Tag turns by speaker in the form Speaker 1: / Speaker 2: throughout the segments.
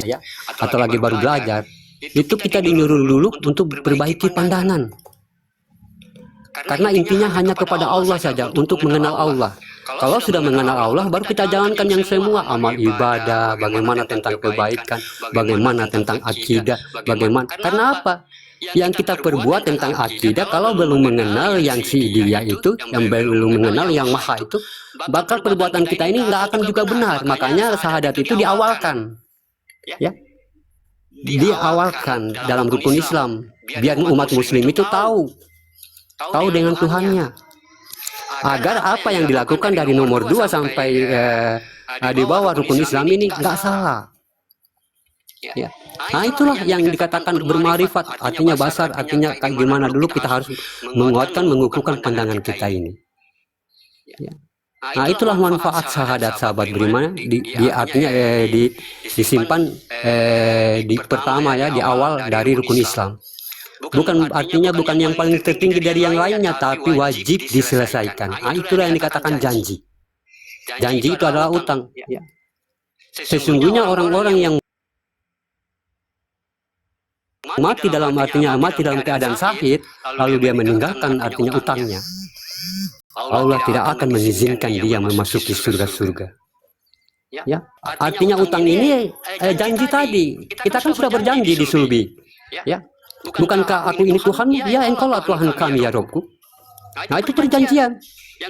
Speaker 1: ya, atau lagi baru belajar, itu kita dinyuruh dulu untuk perbaiki pandangan. Karena intinya hanya kepada Allah saja, untuk mengenal Allah. Kalau sudah mengenal Allah, baru kita jalankan yang semua, amal ibadah, bagaimana tentang kebaikan, bagaimana tentang akidah, bagaimana. Karena apa? Yang kita perbuat tentang akidah, kalau belum mengenal yang si dia itu, yang belum mengenal yang maha itu, bakal perbuatan kita ini nggak akan juga benar. Makanya syahadat itu diawalkan, ya, diawalkan dalam rukun Islam, biar umat muslim itu tahu dengan Tuhannya, agar apa yang dilakukan dari nomor 2 sampai di bawah rukun Islam ini nggak salah, ya. Nah, itulah yang dikatakan bermarifat, artinya basar, artinya kayak gimana dulu kita harus menguatkan, mengukuhkan pandangan kita ini, ya. Nah, itulah manfaat syahadat, sahabat beriman, artinya disimpan di pertama, ya, di awal dari rukun Islam. Bukan artinya bukan yang paling tertinggi dari yang lainnya, tapi wajib diselesaikan. Nah, itulah yang dikatakan janji. Janji itu adalah utang, ya. Sesungguhnya orang-orang yang mati dalam keadaan syahid, lalu dia meninggalkan artinya utangnya, Allah tidak akan mengizinkan dia memasuki surga-surga, ya. Artinya utang ini janji tadi. Kita kan sudah berjanji di sulbi, ya. Bukankah aku ini Tuhanmu? Ya, engkaulah Tuhan kami, ya Robku. Nah, itu perjanjian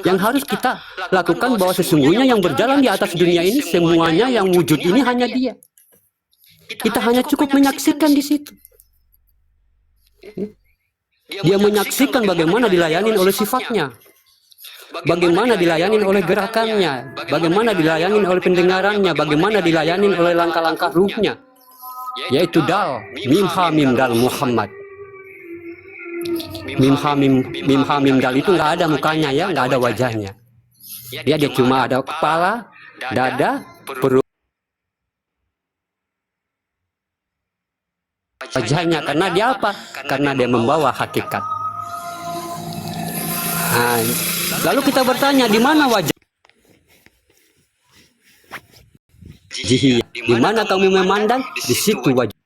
Speaker 1: yang harus kita lakukan, bahwa sesungguhnya yang berjalan di atas dunia ini semuanya yang wujud ini hanya Dia. Kita hanya cukup menyaksikan di situ. Dia menyaksikan bagaimana dilayani oleh sifatnya, bagaimana dilayani oleh gerakannya, bagaimana dilayani oleh pendengarannya, bagaimana dilayani oleh langkah-langkah ruhnya, yaitu dal, mim ha mim dal Muhammad. Mim ha mim dal itu nggak ada mukanya, ya, nggak ada wajahnya. Dia cuma ada kepala, dada, perut, wajahnya. Karena dia apa? Karena dia membawa hakikat. Nah, lalu kita bertanya, di mana wajah? Di mana kamu memandang, di situ wajah.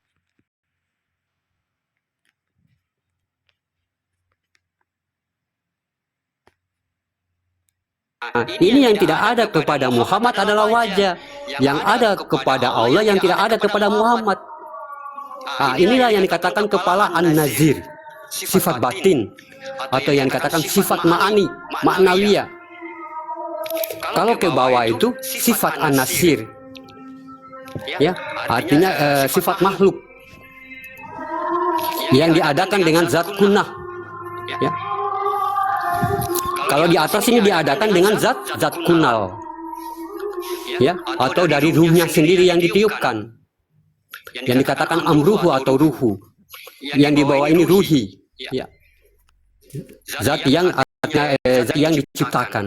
Speaker 1: Nah, ini yang tidak ada kepada Muhammad adalah wajah. Yang ada kepada Allah yang tidak ada kepada Muhammad. Nah, inilah yang dikatakan kepala an-nazir, sifat batin, atau yang dikatakan sifat ma'ani, maknawiyah. Kalau ke bawah itu sifat an-nasir, ya, artinya sifat makhluk yang diadakan dengan zat kunah, ya. Kalau di atas ini diadakan dengan zat kunal, ya, atau dari ruhnya sendiri yang ditiupkan, yang dikatakan amruhu atau ruhu. Yang di bawah ini ruhi, ya, zat yang diciptakan.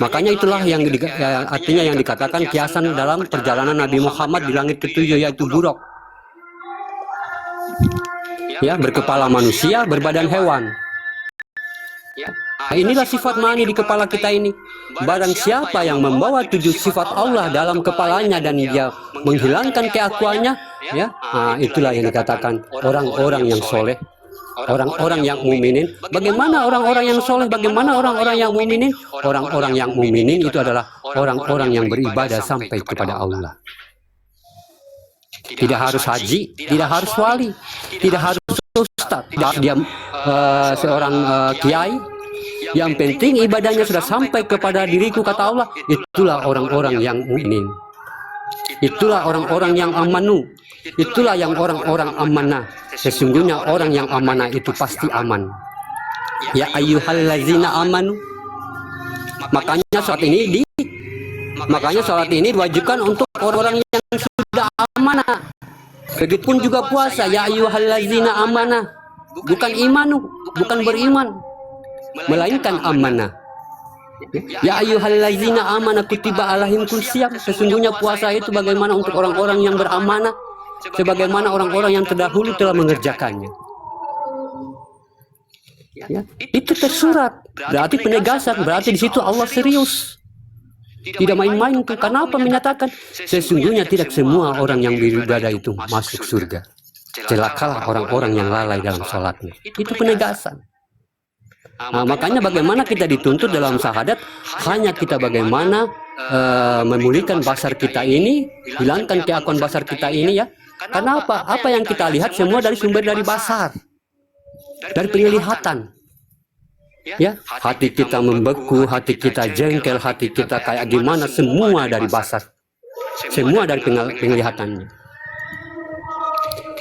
Speaker 1: Makanya itulah yang artinya yang dikatakan kiasan dalam perjalanan Nabi Muhammad di langit ketujuh, yaitu buruk, ya, berkepala manusia, berbadan hewan. Nah, inilah sifat mani di kepala kita ini. Barang siapa yang membawa 7 sifat Allah dalam kepalanya dan dia menghilangkan keakuannya, ya, nah, itulah yang dikatakan orang-orang yang soleh, orang-orang yang muminin. Bagaimana orang-orang yang soleh? Bagaimana orang-orang yang muminin? Orang-orang yang muminin itu adalah orang-orang yang beribadah sampai kepada Allah. Tidak harus haji, tidak harus wali, tidak harus ustaz, tidak dia seorang kiai. Yang penting ibadahnya sudah sampai kepada diriku, kata Allah. Itulah orang-orang yang mukmin. Itulah orang-orang yang amanu. Itulah yang orang-orang amanah. Sesungguhnya orang yang amanah itu pasti aman. Ya ayyuhallazina amanu. Makanya salat ini diwajibkan untuk orang-orang yang sudah amanah. Begitupun juga puasa, ya ayyuhallazina amanah. Bukan imanu, bukan beriman, melainkan amanah. Ya ayyuhallazina amanah kutiba alaihimul syiyam. Sesungguhnya puasa itu bagaimana untuk orang-orang yang beramanah, sebagaimana orang-orang yang terdahulu telah mengerjakannya. Ya, itu tersurat, berarti penegasan, berarti di situ Allah serius. Tidak main-main tuh. Kenapa menyatakan sesungguhnya tidak semua orang yang beribadah itu masuk surga. Celakalah orang-orang yang lalai dalam sholatnya. Itu penegasan. Nah, makanya bagaimana kita dituntut dalam syahadat, hanya kita bagaimana memulihkan basar kita ini, hilangkan keakuan basar kita ini ya. Karena apa? Apa yang kita lihat semua dari sumber dari basar, dari penglihatan. Ya, hati kita membeku, hati kita jengkel, hati kita kayak gimana, semua dari basar, semua dari penglihatannya.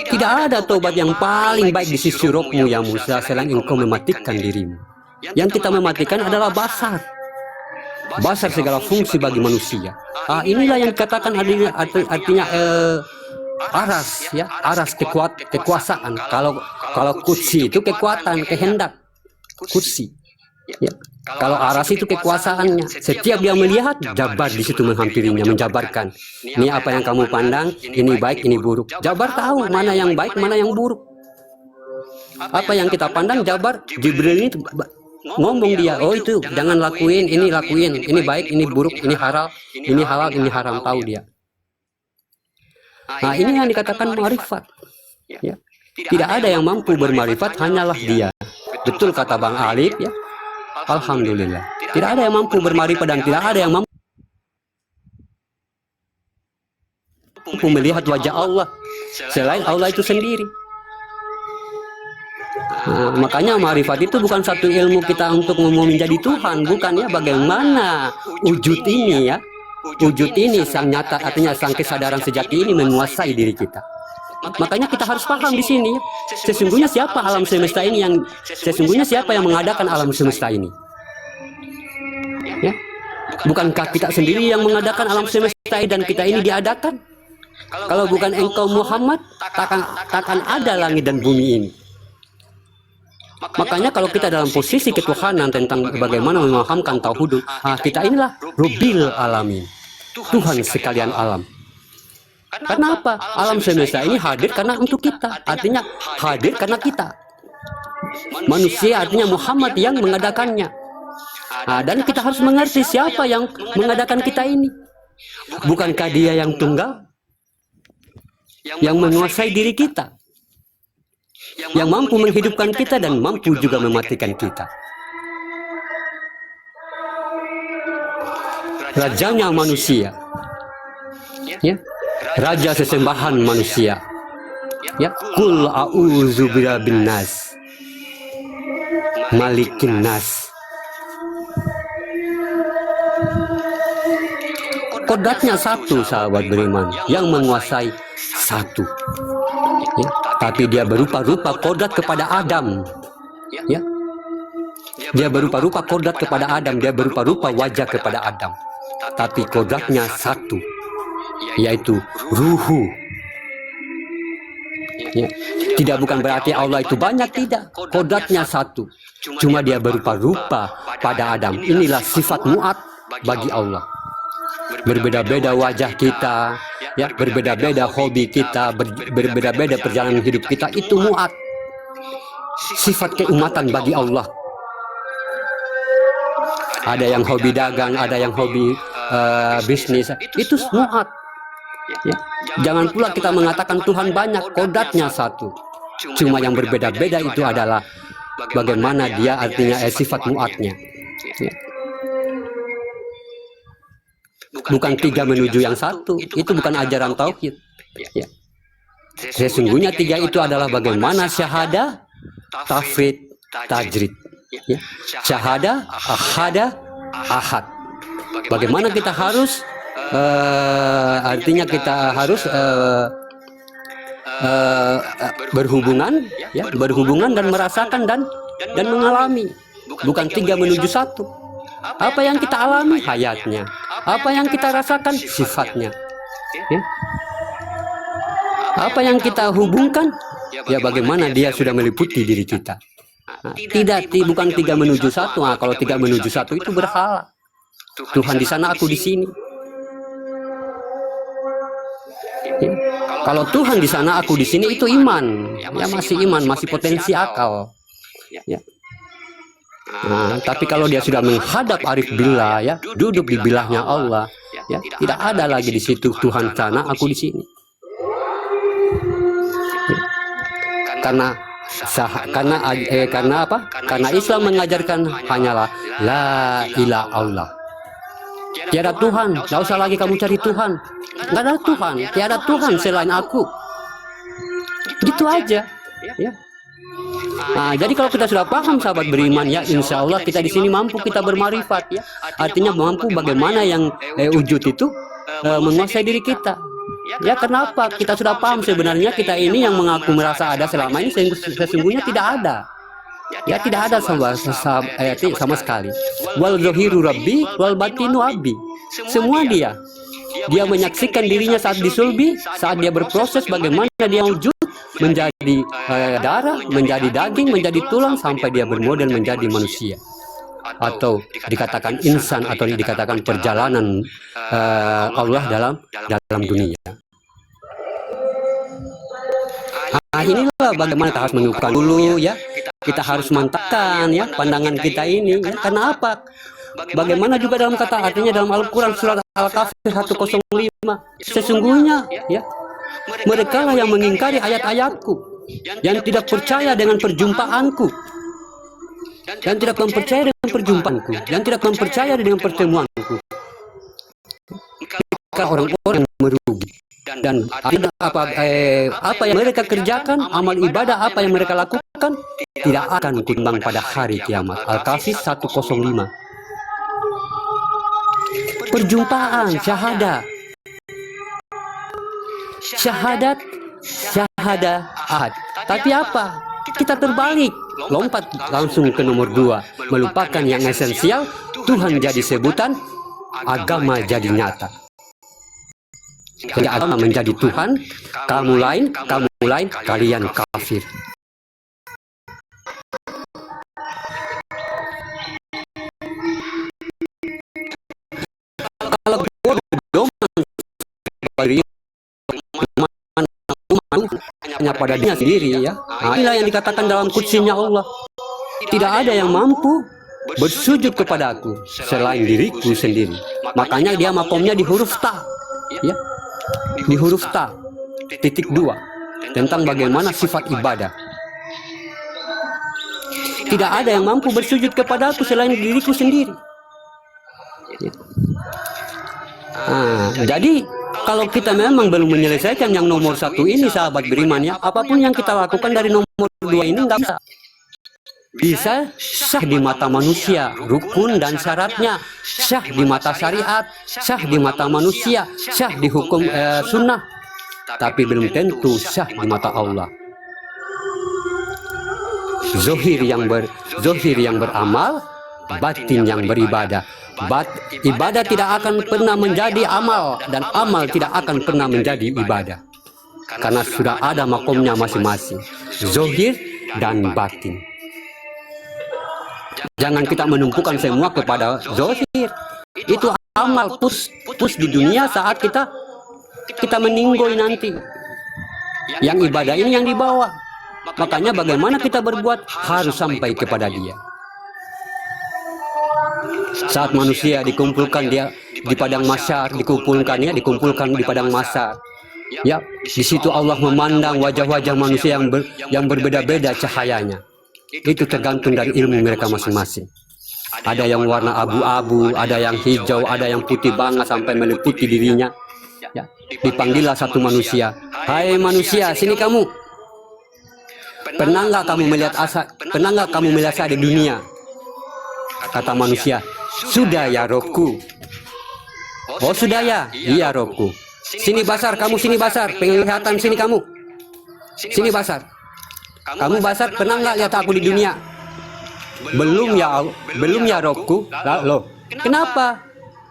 Speaker 1: Tidak ada tobat yang paling baik di sisi Rohmu ya Musa selain engkau mematikan dirimu. Yang kita mematikan adalah basar, basar segala fungsi bagi manusia. Inilah yang dikatakan artinya aras ya, aras kekuasaan. Kalau kutsi itu kekuatan, kehendak. Kutsi. Ya. Kalau aras itu kekuasaannya. Setiap dia melihat, Jabar di situ menghampirinya, menjabarkan. Ini apa yang kamu pandang, ini baik, ini buruk. Jabar tahu mana yang baik, mana yang buruk. Apa yang kita pandang, Jabar, Jibril ini ngomong dia, oh itu jangan lakuin, ini baik, ini buruk, ini halal, ini haram, tahu dia. Nah, ini yang dikatakan ma'rifat. Ya. Tidak ada yang mampu bermarifat, hanyalah dia. Betul kata Bang Alif ya. Alhamdulillah. Tidak ada yang mampu bermarifat dan tidak ada yang mampu melihat wajah Allah selain Allah itu sendiri. Nah, makanya marifat itu bukan satu ilmu kita untuk mau menjadi Tuhan, bukan ya. Bagaimana wujud ini ya, wujud ini sang nyata, artinya sang kesadaran sejati ini menguasai diri kita. Makanya kita harus paham di sini. Sesungguhnya siapa alam semesta ini sesungguhnya siapa yang mengadakan alam semesta ini? Ya, bukankah kita sendiri yang mengadakan alam semesta ini dan kita ini diadakan? Kalau bukan engkau Muhammad, takkan ada langit dan bumi ini. Makanya kalau kita dalam posisi ketuhanan tentang bagaimana memahamkan tauhid, kita inilah Rabbil Alamin, Tuhan sekalian alam. Karena apa? Alam semesta ini hadir karena untuk kita. Artinya hadir karena kita. Manusia artinya Muhammad yang mengadakannya. Dan kita harus mengerti siapa yang mengadakan kita ini. Bukankah dia yang tunggal? Yang menguasai diri kita. Yang mampu menghidupkan kita dan mampu juga mematikan kita. Rajanya manusia. Ya. Raja sesembahan manusia. Ya, Qul a'udzu birabbin nas, Malikin nas. Kodratnya satu, sahabat beriman, yang menguasai satu. Ya, tapi dia berupa-rupa kodrat kepada Adam. Ya, dia berupa-rupa kodrat kepada Adam, dia berupa-rupa wajah kepada Adam. Tapi kodratnya satu, yaitu ruhu. Ya. Tidak bukan berarti Allah itu banyak, tidak. Kodratnya satu. Cuma dia berupa-rupa pada Adam. Inilah sifat mu'at bagi Allah. Berbeda-beda wajah kita, ya, berbeda-beda hobi kita, berbeda-beda perjalanan hidup kita, itu mu'at. Sifat keumatan bagi Allah. Ada yang hobi dagang, ada yang hobi bisnis, itu mu'at. Ya. Jangan pula kita mengatakan Tuhan banyak, kodratnya satu. Cuma yang berbeda-beda itu adalah bagaimana dia artinya sifat mu'atnya. Ya. Bukan tiga menuju yang satu, itu bukan ajaran tauhid. Ya. Sesungguhnya tiga itu adalah bagaimana syahadah, tafrid, tajrid. Ya. Syahadah, ahadah, ahad. Bagaimana kita harus artinya kita harus berhubungan, ya, berhubungan dan merasakan dan mengalami. Bukan tiga menuju satu. Apa yang kita alami, hayatnya. Apa yang kita rasakan, sifatnya. Ya. Apa yang kita hubungkan, ya bagaimana dia sudah meliputi diri kita. Nah, bukan tiga menuju satu. Kalau tiga menuju satu itu berhala. Tuhan di sana, aku di sini. Ya. Kalau Tuhan di sana, aku di sini, itu iman. Ya, masih iman, masih potensi akal. Ya. Tapi kalau dia sudah menghadap arif billah, ya, duduk di bilahnya Allah, ya, tidak ada lagi di situ Tuhan sana, aku di sini. Karena apa? Karena Islam mengajarkan hanyalah la ilaha Allah. Tiada Tuhan, tidak usah lagi kamu cari Tuhan. Nggak ada Tuhan, tiada Tuhan selain aku. Gitu aja, ya. Jadi kalau kita sudah paham, sahabat beriman, ya, insya Allah kita di sini mampu kita bermarifat, ya. Artinya mampu bagaimana yang wujud itu menguasai diri kita. Ya, kenapa? Kita sudah paham sebenarnya kita ini yang mengaku merasa ada selama ini sesungguhnya tidak ada. Ya, tidak ada sama sekali. Wal zahiru rabbi wal batinu abdi. Semua dia menyaksikan dirinya saat disulbi, saat dia berproses bagaimana dia wujud menjadi darah, menjadi daging, menjadi tulang sampai dia bermodel menjadi manusia. Atau dikatakan insan, atau dikatakan perjalanan Allah dalam dunia. Inilah bagaimana kita harus mengukur dulu, ya. Kita harus mantapkan, ya, pandangan kita ini, ya. Karena apa? Bagaimana juga dalam kata artinya dalam Al-Quran surat Al-Kafir 105, sesungguhnya, ya, mereka lah yang mengingkari ayat-ayatku, yang tidak percaya dengan perjumpaanku, yang tidak mempercayai dengan perjumpaanku, yang tidak mempercayai dengan pertemuanku. Mereka orang-orang merugi. Dan apa yang mereka kerjakan, amal ibadah apa yang mereka lakukan, tidak akan timbang pada hari kiamat. Al-Kafir 105. Perjumpaan, syahadat ahad. Tapi apa? Kita terbalik, lompat langsung ke nomor 2, melupakan yang esensial. Tuhan jadi sebutan, agama jadi nyata. Jadi agama menjadi Tuhan, kamu lain, kalian kafir. Kalau hanya pada dirinya sendiri, ya. Inilah yang dikatakan dalam kutsinya Allah. Tidak ada yang mampu bersujud kepada aku selain diriku sendiri. Makanya dia makomnya di huruf ta, ya. Di huruf ta, titik 2, tentang bagaimana sifat ibadah. Tidak ada yang mampu bersujud kepada aku selain diriku sendiri. Jadi kalau kita memang belum menyelesaikan yang nomor 1 ini, sahabat beriman, ya, apapun yang kita lakukan dari nomor 2 ini nggak bisa sah di mata manusia, rukun dan syaratnya, sah di mata syariat, sah di mata manusia, sah di hukum sunnah, tapi belum tentu sah di mata Allah. Zohir yang beramal, batin yang beribadah. Ibadah tidak akan pernah menjadi amal, dan amal tidak akan pernah menjadi ibadah, karena sudah ada makomnya masing-masing, zohir dan batin. Jangan kita menumpukan semua kepada zohir. Itu amal pus di dunia saat kita meninggoy nanti. Yang ibadah ini yang dibawa. Makanya bagaimana kita berbuat harus sampai kepada dia. Saat manusia dikumpulkan dia di padang mahsyar, dikumpulkan di padang mahsyar. Ya, di situ Allah memandang wajah-wajah manusia yang berbeda-beda cahayanya. Itu tergantung dari ilmu mereka masing-masing. Ada yang warna abu-abu, ada yang hijau, ada yang putih banget sampai meliputi dirinya. Ya, dipanggillah satu manusia. Hai manusia, sini kamu. Pernah nggak kamu melihat saya di dunia? Kata manusia, sudah ya Rohku. Oh sudah ya, iya Rohku. Sini Basar, kamu sini Basar, penglihatan sini kamu. Sini Basar. Kamu Basar pernah nggak lihat aku di dunia? Belum ya Rohku. Loh, kenapa?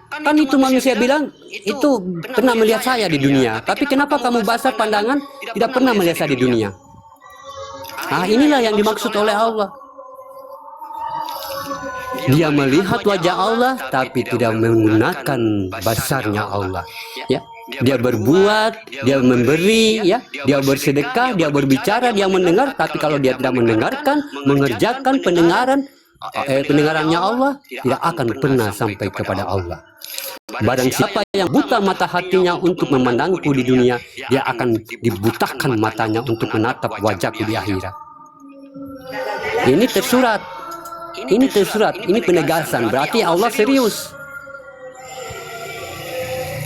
Speaker 1: Kan itu manusia bilang itu pernah melihat saya di dunia. Tapi kenapa kamu Basar pandangan tidak pernah melihat saya di dunia? Inilah yang dimaksud oleh Allah. Dia melihat wajah Allah tapi tidak menggunakan basarnya Allah. Ya, dia berbuat, dia memberi, ya, dia bersedekah, dia berbicara, dia mendengar. Tapi kalau dia tidak mendengarkan, mengerjakan pendengaran, pendengarannya Allah tidak akan pernah sampai kepada Allah. Barang siapa yang buta mata hatinya untuk memandangku di dunia, dia akan dibutakan matanya untuk menatap wajahku di akhirat. Ini tersurat. Ini tersurat. Ini penegasan. Berarti Allah serius.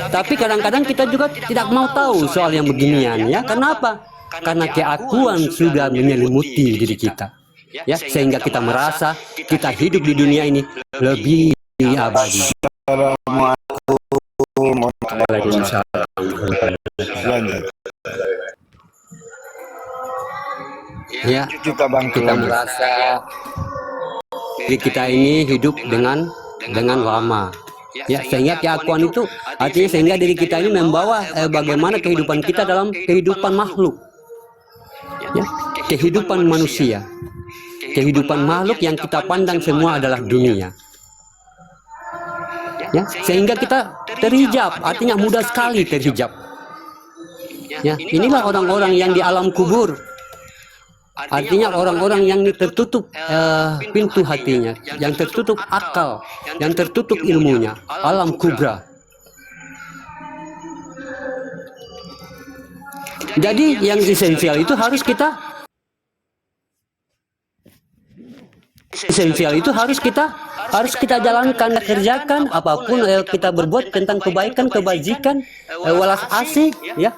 Speaker 1: Tapi kadang-kadang kita juga tidak mau tahu soal yang beginian, ya. Kenapa? Karena keakuan sudah menyelimuti diri kita, ya, sehingga kita merasa kita hidup di dunia ini lebih abadi. Ya, kita merasa diri kita ini hidup dengan lama. Ya, sehingga keakuan itu artinya sehingga diri kita ini membawa bagaimana kehidupan kita dalam kehidupan makhluk, ya, kehidupan manusia, kehidupan makhluk yang kita pandang semua adalah dunia, ya, sehingga kita terhijab, artinya mudah sekali terhijab, ya. Inilah orang-orang yang di alam kubur, artinya orang-orang yang tertutup pintu hatinya, yang tertutup akal, yang tertutup ilmunya, alam kubra. Jadi yang esensial itu harus kita jalankan, kerjakan apapun kita berbuat tentang kebaikan, kebajikan, welas asih, ya,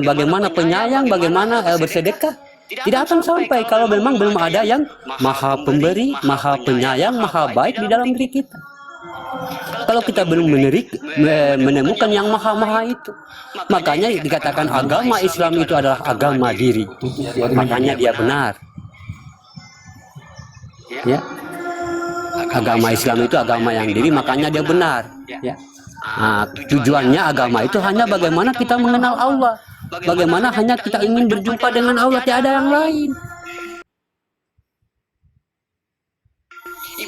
Speaker 1: bagaimana penyayang, bagaimana bersedekah. Tidak akan sampai kalau memang belum ada yang maha pemberi, maha penyayang, maha baik di dalam diri kita. Kalau kita belum menemukan yang maha-maha itu, makanya dikatakan agama Islam itu adalah agama diri. Makanya dia benar. Ya, agama Islam itu agama yang diri, makanya dia benar. Ya. Nah, tujuannya agama itu hanya bagaimana kita mengenal Allah. Bagaimana hanya kita ingin berjumpa dengan Allah, tidak ada yang lain.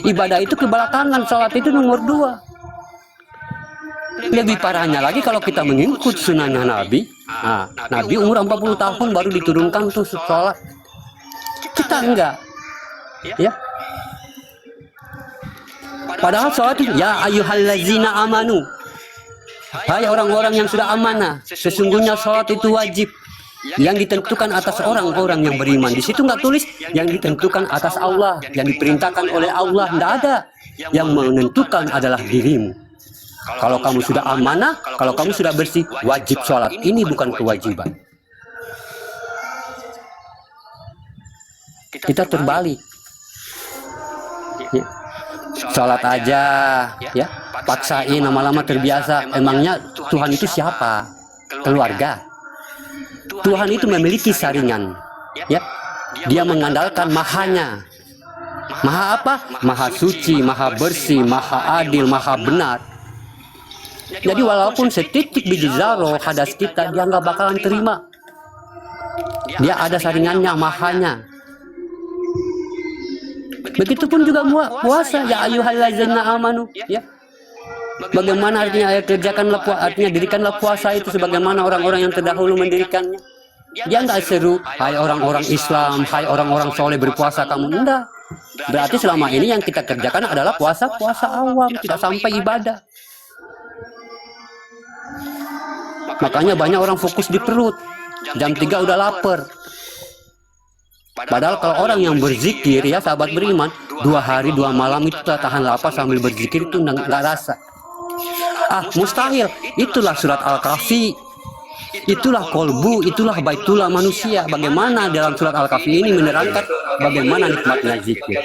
Speaker 1: Ibadah itu kebelakangan, salat itu nomor 2. Lebih parahnya lagi kalau kita mengikut sunnahnya Nabi. Nah, Nabi umur 40 tahun baru diturunkan tuh salat. Kita enggak. Ya. Padahal salat itu ya ayyuhallazina amanu. Hai orang-orang yang sudah amanah, sesungguhnya sholat itu wajib yang ditentukan atas orang-orang yang beriman. Di situ nggak tulis yang ditentukan atas Allah, yang diperintahkan oleh Allah, nggak ada. Yang menentukan adalah dirimu. Kalau kamu sudah amanah, kalau kamu sudah bersih, wajib sholat. Ini bukan kewajiban. Kita terbalik. Ya. Sholat aja, ya, paksain lama-lama terbiasa. Emangnya Tuhan itu siapa? Keluarga. Tuhan itu memiliki saringan, ya. Dia mengandalkan mahanya. Maha apa? Maha suci, maha bersih, maha adil, maha benar. Jadi walaupun setitik biji zarah hadas kita, dia nggak bakalan terima. Dia ada saringannya, mahanya. Begitupun juga puasa, ya ayyuhallazina amanu, ya. Bagaimana artinya kerjakanlah artinya dirikanlah puasa itu sebagaimana orang-orang yang terdahulu mendirikannya. Dia enggak seru, hai orang-orang Islam, hai orang-orang soleh berpuasa kamu, enggak. Berarti selama ini yang kita kerjakan adalah puasa awam, tidak sampai ibadah. Makanya banyak orang fokus di perut. Jam 3 udah lapar. Padahal kalau orang yang berzikir, ya sahabat beriman, 2 hari 2 malam itu tahan lapar sambil berzikir itu nggak rasa. Mustahil. Itulah surat Al-Kahfi, itulah kolbu, itulah baitullah manusia. Bagaimana dalam surat Al-Kahfi ini menerangkan bagaimana nikmatnya zikir,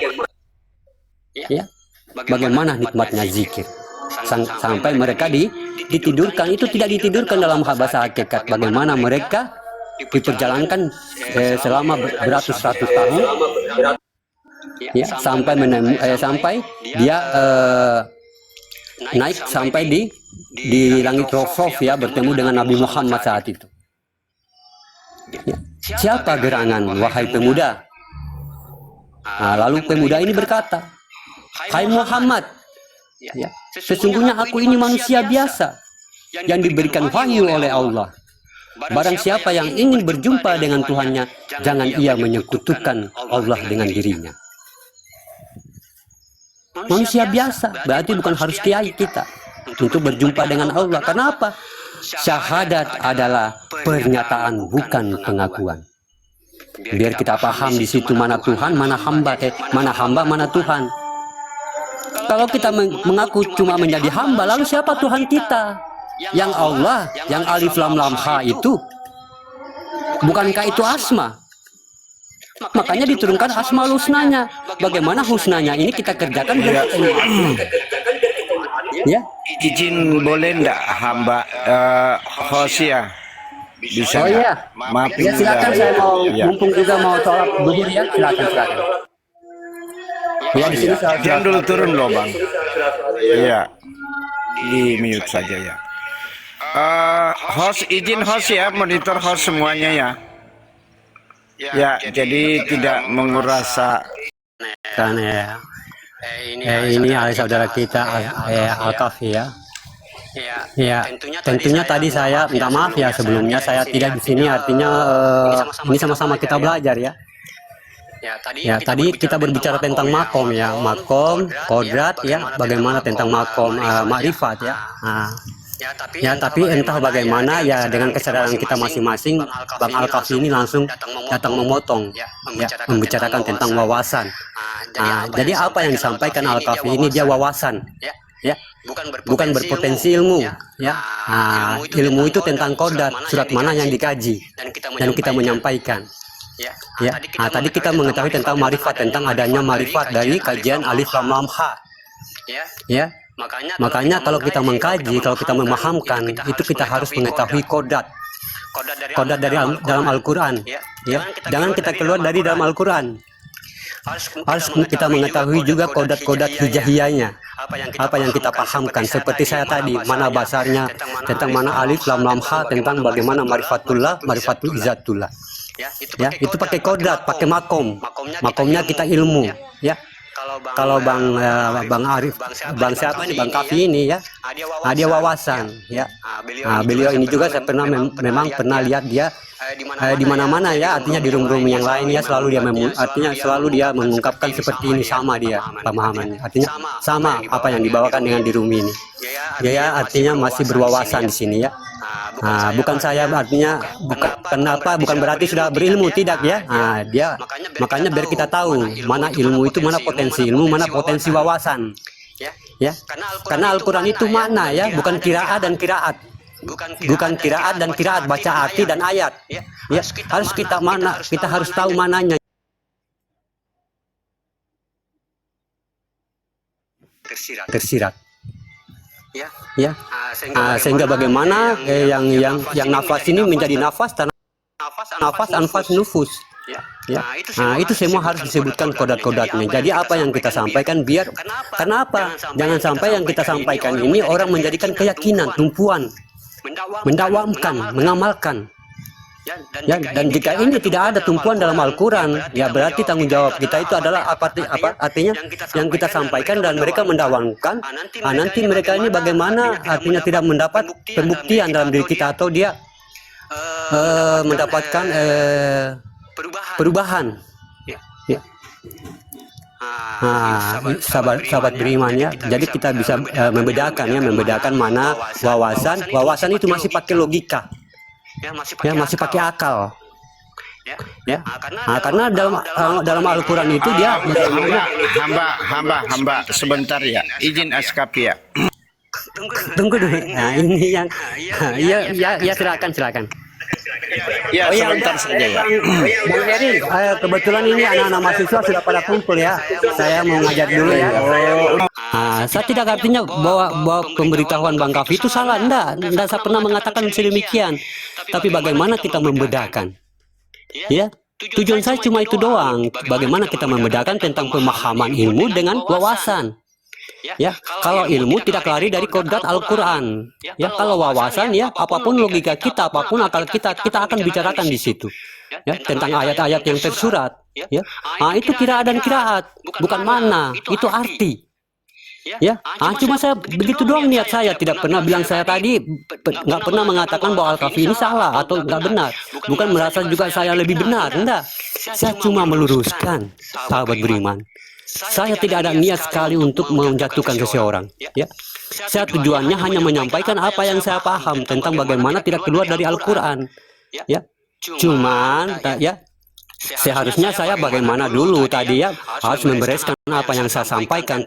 Speaker 1: ya, bagaimana nikmatnya zikir. Sampai mereka ditidurkan. Itu tidak ditidurkan dalam bahasa hakikat. Bagaimana mereka diperjalankan selama beratus-ratus tahun, ya, sampai dia naik sampai di langit Rosof, ya, bertemu dengan Nabi Muhammad saat itu. Ya. Siapa gerangan, wahai pemuda? Nah, lalu pemuda ini berkata, hai Muhammad, ya, sesungguhnya aku ini manusia biasa yang diberikan wahyu oleh Allah. Barang siapa yang ingin berjumpa dengan Tuhannya, jangan ia menyekutukan Allah dengan dirinya. manusia biasa, berarti bukan harus kiai kita untuk berjumpa dengan Allah. Kenapa? Syahadat adalah pernyataan, bukan pengakuan. Biar kita paham di situ mana Tuhan, mana hamba, mana Tuhan. Kalau kita mengaku cuma menjadi hamba, lalu siapa Tuhan kita? Yang Allah, yang alif lam lam ha itu. Bukankah itu asma? Makanya diturunkan asmaul husnanya. Bagaimana husnanya ini kita kerjakan? Ya,
Speaker 2: izin boleh enggak hamba host ya? Bisa.
Speaker 1: Oh iya,
Speaker 2: maafin
Speaker 1: ya silakan, saya mau mumpung juga mau sholat zuhur ya, silakan. Ya di sini
Speaker 2: Jangan dulu turun loh bang. Iya, di mute saja ya. Host izin host ya, monitor host semuanya ya. Ya, jadi tidak menguras.
Speaker 1: Kan ya. Ini saudara kita Al-Kafi ya. Ya, tentunya tadi saya minta maaf ya sebelumnya saya tidak di sini, artinya ini sama-sama kita belajar ya. Ya, tadi kita berbicara tentang makom ya, makom, kodrat ya, bagaimana tentang makom makrifat ya. Ya, tapi entah bagaimana ya dengan kesadaran kita masing-masing, Bang Al-Kafi ini langsung datang memotong ya, membicarakan tentang wawasan. Jadi apa yang disampaikan Al-Kafi ini dia wawasan. Ya, bukan berpotensi ilmu ya. Ilmu itu tentang kodrat, surat mana yang dikaji dan kita menyampaikan ya. Tadi kita mengetahui tentang marifat, tentang adanya marifat dari kajian alif lam lam ha ya. Makanya kalau kita mengkaji, kalau kita memahamkan itu, kita harus mengetahui kodrat dari dalam Al-Quran ya. Jangan kita keluar dari dalam Al-Quran. Harus kita mengetahui juga kodat-kodat hijahiyahnya, apa yang kita pahamkan. Seperti saya tadi, mana basarnya, tentang mana alif lam lam ha, tentang bagaimana marifatullah, marifatul izzatullah ya. Itu pakai kodat, pakai makom. Makomnya kita ilmu ya. Kalau Bang Arif, Bang siapa ini, Bang Kafi ini ya, dia wawasan ya. Beliau ini juga saya memang pernah lihat dia di mana-mana ya, artinya di room-room yang lain ya, selalu dia mengungkapkan seperti ini, sama dia pemahamannya, artinya sama apa yang dibawakan dengan di room ini ya, artinya masih berwawasan di sini ya. Bukan saya, artinya bukan berarti sudah berilmu, tidak ya. Makanya biar kita tahu mana ilmu itu, mana potensi ilmu, mana potensi wawasan ya. Karena Al-Quran itu makna ya, bukan kiraat dan kiraat. Bukan kiraat dan kiraat, baca arti dan ayat ya. Harus kita harus tahu mananya. Tersirat ya. Sehingga bagaimana yang nafas ini menjadi nafas tanah, nafas anfas nufus ya. Itu semua harus disebutkan kodat-kodatnya. Jadi apa yang kita sampaikan, biar kenapa jangan sampai yang kita sampaikan ini orang menjadikan keyakinan, tumpuan, mendakwamkan, mengamalkan ya. Dan jika ini tidak ada tumpuan dalam Al-Quran ya, berarti tanggung jawab kita itu adalah artinya yang kita sampaikan dan mereka mendakwamkan. Nanti mereka ini bagaimana, artinya tidak mendapat pembuktian dalam diri kita, atau dia mendapatkan perubahan ya. Sahabat beriman ya, jadi kita bisa membedakan mana wawasan itu masih pakai logika ya, masih pakai akal ya. Karena dalam Al-Quran itu dia
Speaker 2: hamba sebentar ya, izin Askapi ya.
Speaker 1: Tunggu dulu. Ini yang ya silakan.
Speaker 2: Ya, sebentar saja ya.
Speaker 1: Bang Eri, kebetulan ini anak-anak mahasiswa sudah pada kumpul ya. Saya mau ngajar dulu ya. Saya tidak artinya bahwa pemberitahuan Bang Kafi itu salah. Enggak saya pernah mengatakan sedemikian. Tapi bagaimana kita membedakan? Ya, tujuan saya cuma itu doang. Bagaimana kita membedakan tentang pemahaman ilmu dengan wawasan. Ya, kalau ilmu tidak lari dari kodrat Al-Quran ya. Kalau wawasan ya, apapun logika kita, apapun akal kita akan bicarakan di situ ya, tentang ayat-ayat yang tersurat ya. Itu kiraat dan kiraat, bukan mana, itu arti ya. Cuma saya begitu doang niat saya, tidak pernah bilang, saya tadi nggak pernah mengatakan bahwa Al-Kafi ini salah atau nggak benar, bukan merasa juga saya lebih benar, enggak. Saya cuma meluruskan, sahabat beriman, saya tidak ada niat sekali untuk menjatuhkan seseorang. Ya, saya tujuannya hanya menyampaikan apa yang saya paham tentang bagaimana tidak keluar dari Al-Quran. Ya, cuman ya seharusnya saya bagaimana dulu tadi ya harus membereskan apa yang saya sampaikan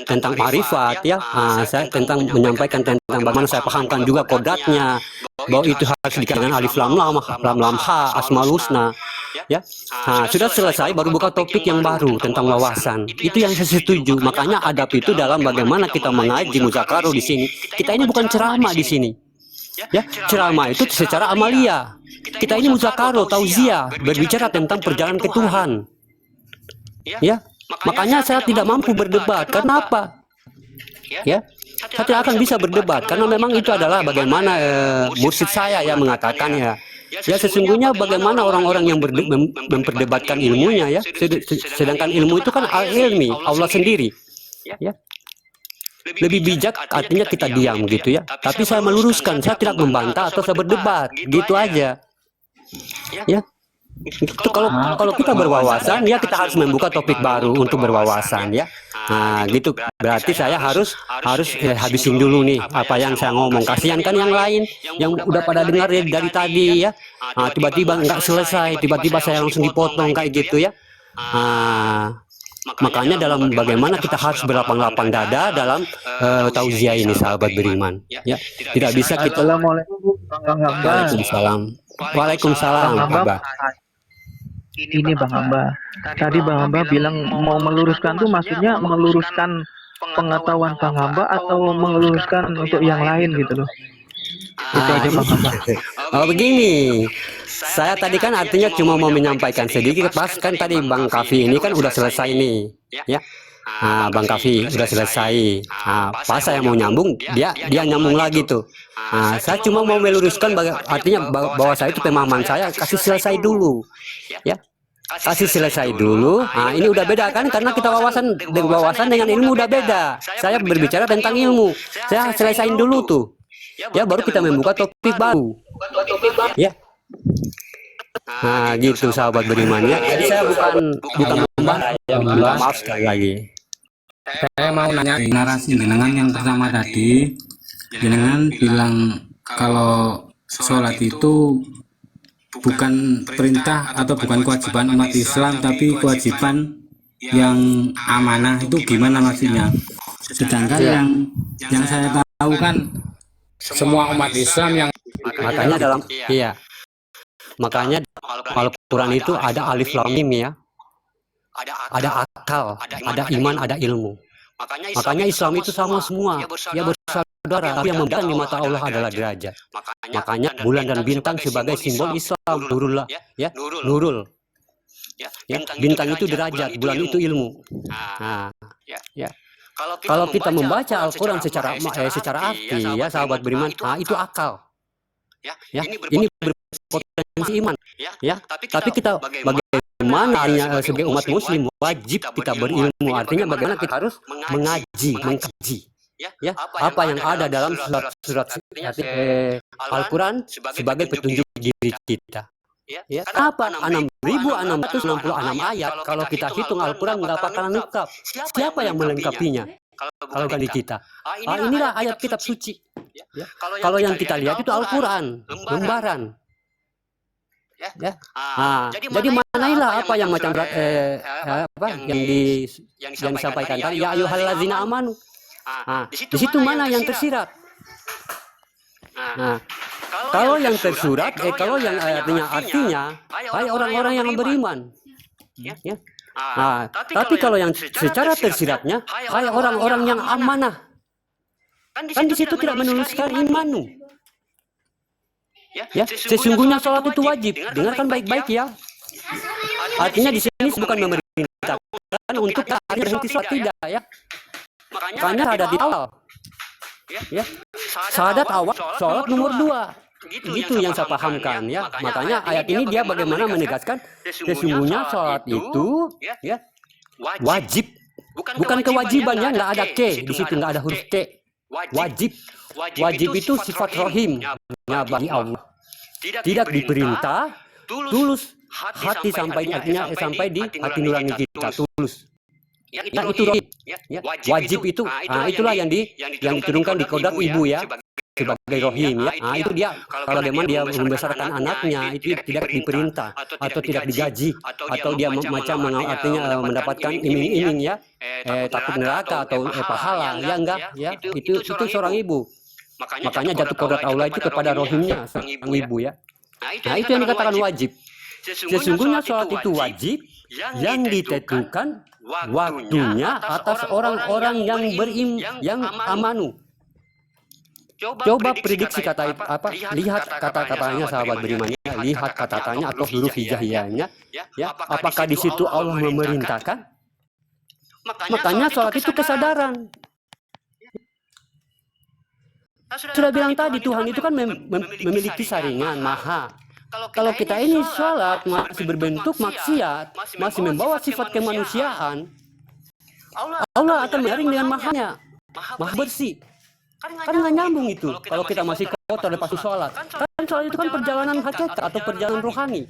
Speaker 1: tentang marifat ya. Saya tentang menyampaikan tentang bagaimana saya pahamkan juga kodratnya, bahwa itu harus dikaitkan alif lam lam ha asmaul husna ya. Sudah selesai baru buka topik yang baru tentang wawasan. Itu yang saya setuju. Makanya adab itu dalam bagaimana kita mengaji muzakarah di sini. Kita ini bukan ceramah di sini. Ya, ceramah itu secara amalia. Kita ini muzakarah, tauziah, berbicara tentang perjalanan ke Tuhan. Ya, makanya saya tidak mampu berdebat. Kenapa? Ya, saya tidak akan bisa berdebat karena memang itu adalah bagaimana mursyid saya yang mengatakan ya. Ya sesungguhnya bagaimana orang-orang yang memperdebatkan ilmunya ya, sedangkan ilmu itu kan al-ilmi, Allah sendiri. Ya. Lebih bijak artinya kita diam gitu ya. Tapi saya meluruskan, saya tidak membantah atau saya berdebat, gitu aja. Ya. Itu kalau kita berwawasan ya kita harus membuka topik baru untuk berwawasan ya. Gitu. Berarti saya harus habisin dulu nih apa yang saya ngomong. Kasihan kan yang lain yang udah pada dengar dari tadi ya. Tiba-tiba nggak selesai, tiba-tiba saya langsung dipotong kayak gitu ya. Makanya dalam bagaimana kita harus berlapang-lapang dada dalam tauziah ini sahabat beriman ya. Tidak bisa kita.
Speaker 3: Assalamualaikum Bang Hamba.
Speaker 1: Waalaikumsalam. Waalaikumsalam Abah.
Speaker 3: Ini Bang Hamba. Tadi Bang Hamba bilang mau meluruskan tuh maksudnya meluruskan pengetahuan Bang Hamba atau meluruskan untuk yang lain gitu loh. Itu aja Bang Hamba.
Speaker 1: Begini. Saya tadi kan artinya cuma mau menyampaikan sedikit, pas kan tadi Bang Kafi ini kan udah selesai nih, ya. Bang Kafi udah selesai. Pas saya mau nyambung, dia nyambung lagi tuh. Saya cuma mau meluruskan artinya bahwa saya itu pemahaman saya kasih selesai dulu, ya. Kasih selesai dulu. Ini udah beda kan karena kita wawasan dengan ilmu udah beda. Saya berbicara tentang ilmu. Saya selesaiin dulu tuh. Ya baru kita membuka topik baru. Ya. Gitu sahabat beriman ya. Jadi saya bukan membahas, maaf sekali lagi.
Speaker 4: Saya mau nanya narasi jenengan yang pertama tadi. Jenengan bilang kalau sholat itu bukan perintah atau bukan kewajiban umat Islam, tapi kewajiban yang amanah. Itu gimana maksudnya? Sedangkan yang saya tahu kan semua umat Islam yang
Speaker 1: makanya dalam makanya Al-Quran itu ada alif lam mim ya, ada akal, ada iman, ada ilmu. Makanya Islam itu sama semua, ya bersaudara. Tapi yang membedakan di mata Allah adalah derajat. Makanya bulan dan bintang sebagai simbol Islam, nurul ya, nurul. Ya, bintang itu derajat, bulan itu ilmu. Ya. Kalau kita membaca Al-Quran secara arti ya sahabat beriman, itu akal. Ya, ini berpotensi iman. Ya, tapi kita bagaimana sebagai umat Muslim wajib kita berilmu. Artinya bagaimana kita harus mengkaji. Ya, apa yang ada dalam surat Al-Quran sebagai petunjuk diri kita. Ya, apa 6.666 ayat kalau kita hitung Al-Quran nggak bakalan lengkap. Siapa yang melengkapinya? Kalau bukan di kita. Inilah ayat kitab suci. Ya. Kalau yang kita lihat itu Al-Quran, lembaran. Ya. Jadi manailah apa yang macam yang disampaikan tadi ya ayyuhallazina amanu. Di situ mana yang tersirat? Kalau yang tersurat, kalau yang artinya, hai orang-orang yang beriman. Ya. Tapi kalau yang secara tersiratnya, hai orang-orang yang amanah. Kan di situ tidak menuliskan imanu. Ya, sesungguhnya sholat itu wajib. Dengarkan baik-baik ya. Artinya di sini bukan memerintahkan untuk berhenti sholat, tidak ya. Makanya ada di awal. Ya, syahadat awal, sholat nomor 2. Gitu yang saya pahamkan ya. Makanya ayat ini dia bagaimana menegaskan sesungguhnya sholat itu ya wajib, bukan kewajiban ya, nggak ada ke di situ, nggak ada huruf T. Wajib itu sifat rohimnya bagi Allah. Tidak diperintah, tulus hati sampai artinya sampai di hati nurani kita tulus. itu rohim. Ya, wajib itu, itulah yang diturunkan di kodrat ibu ya, sebagai rohim ya. Itu dia kalau bagaimana dia membesarkan anaknya itu tidak diperintah atau tidak digaji atau dia artinya mendapatkan iming-iming ya, takut neraka atau pahala ya, enggak ya, itu seorang ibu. Makanya jatuh kodrat Allah itu kepada rohimnya seorang ibu ya. Itu yang dikatakan wajib. Sesungguhnya sholat itu wajib yang ditentukan waktunya atas orang-orang yang amanu. Coba prediksi kata apa? Lihat kata-katanya sahabat beriman ya. Lihat kata-katanya atau huruf hijaiyahnya ya. Apakah di situ Allah memerintahkan? Makanya sholat itu kesadaran. Sudah bilang tadi Tuhan itu kan memiliki saringan maha. Kalau kita ini sholat masih berbentuk maksiat, masih membawa sifat kemanusiaan, Allah akan menyaring dengan mahanya, maha bersih. Kan nggak nyambung itu. Kalau kita masih kotor lepas sholat, kan sholat itu kan perjalanan hakikat atau perjalanan rohani.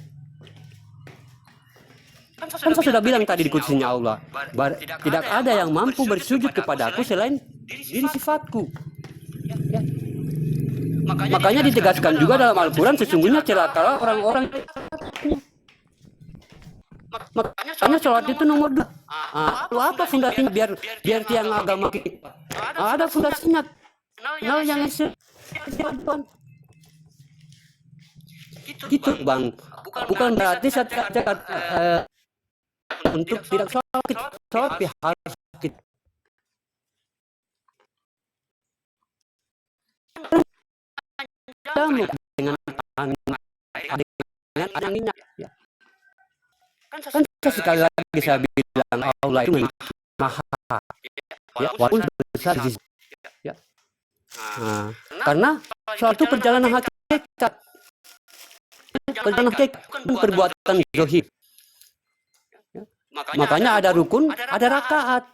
Speaker 1: Kan saya sudah bilang tadi di kursinya Allah, tidak ada yang mampu bersujud kepada aku selain diri sifatku. Ya. Makanya ditegaskan juga dalam Al-Quran sesungguhnya celakalah orang-orang. Makanya sholat itu nomor 2. Lalu apa fondasinya biar tiang agama kita? Ada fondasinya. Kenal yang gitu bang. Bukan berarti saya untuk tidak sholat harus kita dengan minyak ya. Kan sekali lagi saya bilang Allah itu maha ya, walaupun besar ya. Karena sholat itu perjalanan hakikat, bukan perbuatan zahir. Makanya ada rukun, ada rakaat.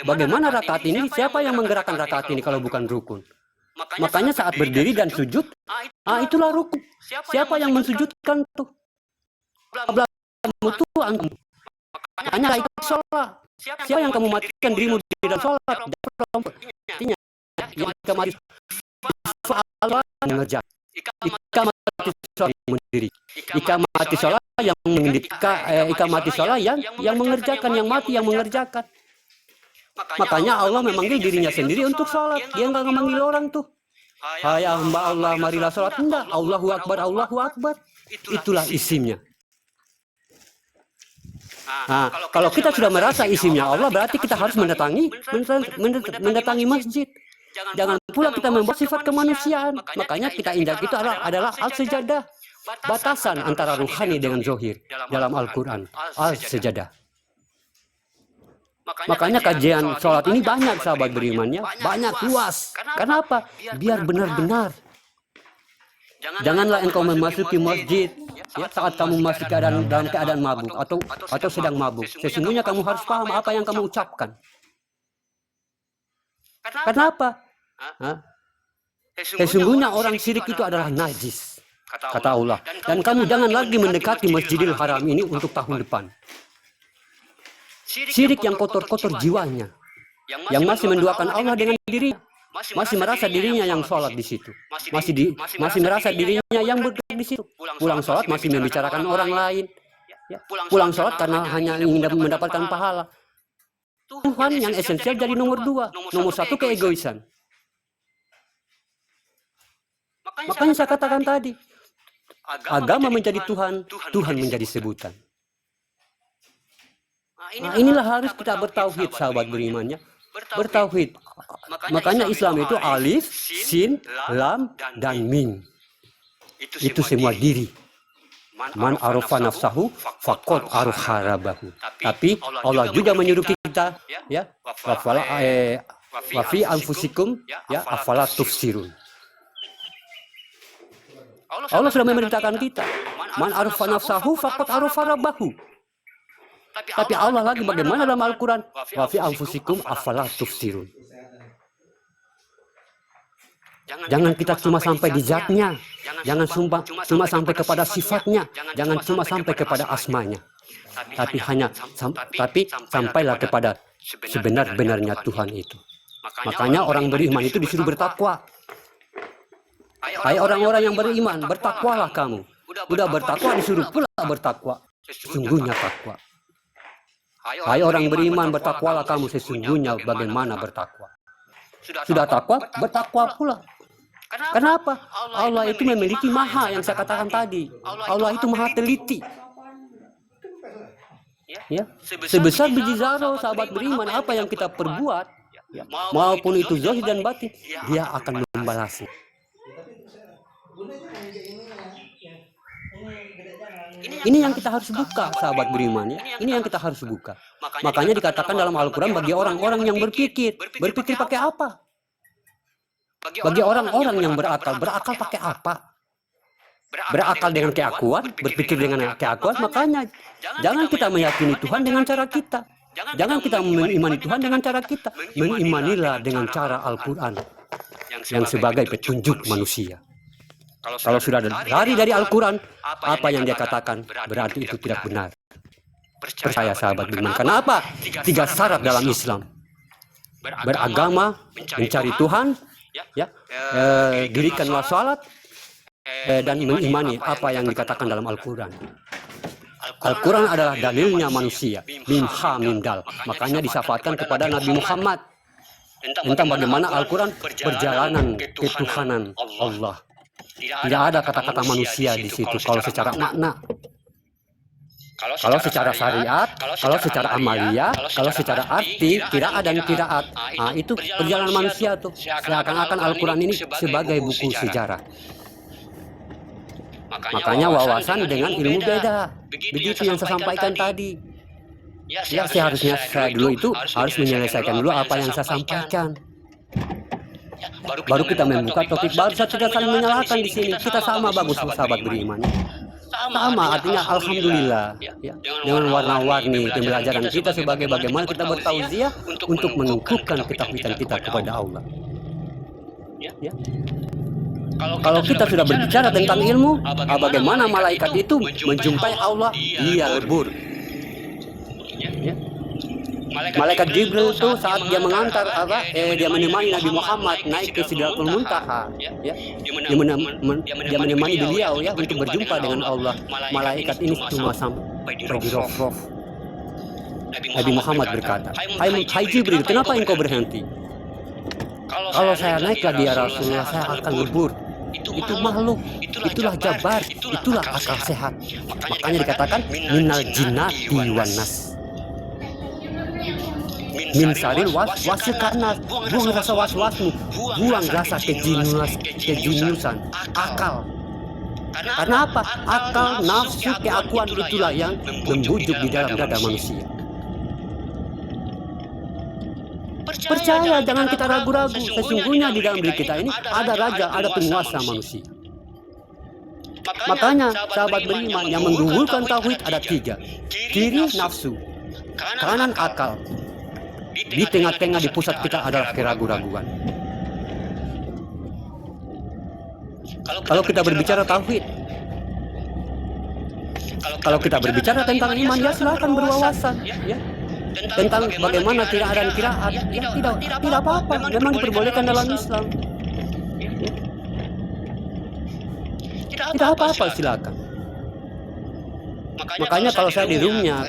Speaker 1: Bagaimana rakaat ini? Siapa yang menggerakkan rakaat ini kalau bukan rukun? Makanya saat berdiri dan sujud, itulah rukun. Siapa yang mensujudkan tuh? Belakangmu tuh antum. Makanya itu sholat. Siapa yang kamu matikan dirimu di dalam sholat? Artinya, jika mati sholat mengerjakan. Ikamati sholat yang mendiri. Ikamati sholat yang ikamati sholat yang mengerjakan, yang mati yang mengerjakan. Makanya Allah memanggil dirinya sendiri untuk sholat. Dia nggak memanggil orang tuh. Hai hamba Allah, marilah sholat. Enggak. Allahu Akbar, Allahu Akbar. Itulah isimnya. Kalau kita sudah merasa isimnya Allah, berarti kita harus mendatangi masjid. Jangan pula kita membuat sifat kemanusiaan. Makanya kita injak itu adalah al-sejadah. Batasan antara ruhani dengan zohir dalam Al-Quran. Al-sejadah. Makanya kajian sholat ini banyak sahabat berimannya, banyak luas. Kenapa? Biar benar-benar. Janganlah engkau memasuki masjid ya, saat kamu masih dalam keadaan mabuk atau sedang mabuk. Sesungguhnya kamu harus paham apa yang kamu ucapkan. Kenapa? Sesungguhnya orang syirik itu adalah najis, kata Allah. Dan kamu jangan lagi mendekati Masjidil Haram ini untuk tahun depan. Syirik yang kotor-kotor jiwanya, yang masih menduakan Allah dengan diri, masih merasa dirinya yang sholat di situ, masih merasa dirinya yang bergerak di situ. Pulang sholat masih membicarakan orang lain, pulang sholat karena hanya ingin mendapatkan pahala. Tuhan yang esensial jadi nomor 2, nomor 1 keegoisan. Makanya saya katakan tadi, agama menjadi Tuhan, Tuhan menjadi sebutan. Inilah harus kita bertauhid sahabat berimannya. Bertauhid. Makanya Islam itu alif, sin, lam, dan mim. Itu semua diri. Man arofa nafsahu faqad arofa rabbahu. Tapi Allah juga menyuruh kita ya, wa fi anfusikum ya afala tufsirun. Allah sudah memerintahkan kita. Man arofa nafsahu faqad arofa rabbahu. Tapi Allah lagi bagaimana dalam Al-Quran? Wa fi anfusikum afala tufsirun. Jangan kita cuma sampai di zatnya. Jangan cuma sampai kepada sifatnya. Jangan cuma sampai kepada asmanya. Tapi sampailah kepada sebenar-benarnya Tuhan itu. Makanya orang beriman itu disuruh bertakwa. Hai orang-orang yang beriman, bertakwalah kamu. Udah bertakwa disuruh pula bertakwa. Sesungguhnya takwa. Hai orang beriman, bertakwalah kamu sesungguhnya bagaimana bertakwa. Sudah takwa, bertakwa pula. Kenapa? Allah itu memiliki maha yang saya katakan tadi. Allah itu maha teliti. Ya, sebesar biji zarah sahabat beriman apa yang kita perbuat, ya, maupun itu zahir dan batin, dia akan membalasnya. Ini yang kita harus buka, sahabat beriman, ya. Ini yang kita harus buka. Makanya dikatakan dalam Al-Quran bagi orang-orang yang berpikir pakai apa? Bagi orang-orang yang berakal pakai apa? Berakal dengan keakuan, berpikir dengan keakuan. Makanya jangan kita meyakini Tuhan dengan cara kita. Jangan kita mengimani Tuhan dengan cara kita. Mengimanilah dengan cara Al-Quran yang sebagai petunjuk manusia. Kalau sudah lari dari Al-Quran, apa yang dia katakan berarti itu tidak benar. Percaya sahabat beriman. Kenapa? 3 syarat dalam Islam. Beragama, mencari Tuhan, ya, dirikanlah salat, dan mengimani apa yang dikatakan dalam Al-Quran. Al-Quran adalah dalilnya manusia, mim ha mim dal. Makanya disyafatkan kepada Nabi Muhammad tentang bagaimana Al-Quran perjalanan ketuhanan Allah. Tidak ada kata-kata manusia di situ kalau secara makna. Kalau secara syariat, kalau secara amalia, kalau secara arti, qiraat dan qiraat. Nah, itu perjalanan manusia tuh. Seakan-akan Al-Quran ini sebagai buku sejarah. Makanya wawasan dengan ilmu beda. Begitu yang saya sampaikan tadi. Ya, seharusnya saya dulu itu harus menyelesaikan dulu apa yang saya sampaikan. Baru kita membuka topik baru. Saya tidak saling menyalahkan di sini. Kita sama bagus sahabat beriman. Sama artinya alhamdulillah. Ya, dengan warna-warni pembelajaran kita sebagai bagaimana kita bertauziah untuk menumbuhkan ketakwaan kita kepada Allah. Ya. Kalau kita sudah berbicara tentang ilmu, bagaimana malaikat itu menjumpai Allah, dia lebur. Ya. Malaikat Jibril itu saat dia mengantar dia menemani Nabi Muhammad naik ke Sidratul Muntaha, ya. Dia menemani beliau ya untuk berjumpa dengan Allah. Malaikat ini cuma sampai di Rof. Nabi Muhammad berkata, "Hai Jibril, kenapa engkau berhenti? Kalau saya naik lagi ya Rasulullah, saya akan lebur." Itu makhluk, itulah jabar, itulah akal sehat. Makanya dikatakan minal jinnati wan nas. Min saril wasil karena buang rasa was-wasmu, buang rasa kejeniusan, akal. Karena apa? Akal, nafsu, keakuan itulah yang membujuk di dalam dada manusia. Percaya, jangan kita ragu-ragu. Sesungguhnya di dalam diri kita ini ada raja, ada penguasa manusia. Makanya sahabat beriman yang menggugurkan tauhid ada 3. Kiri nafsu, kanan akal. Di tengah-tengah di pusat kita adalah keraguan-raguan. Kalau kita berbicara tauhid, kalau kita berbicara tentang iman, ya silakan berwawasan, ya. Tentang bagaimana qiraat dan qiraat, ya tidak apa-apa, memang diperbolehkan dalam Islam. Ya. Tidak apa-apa, silakan. Makanya kalau saya di roomnya,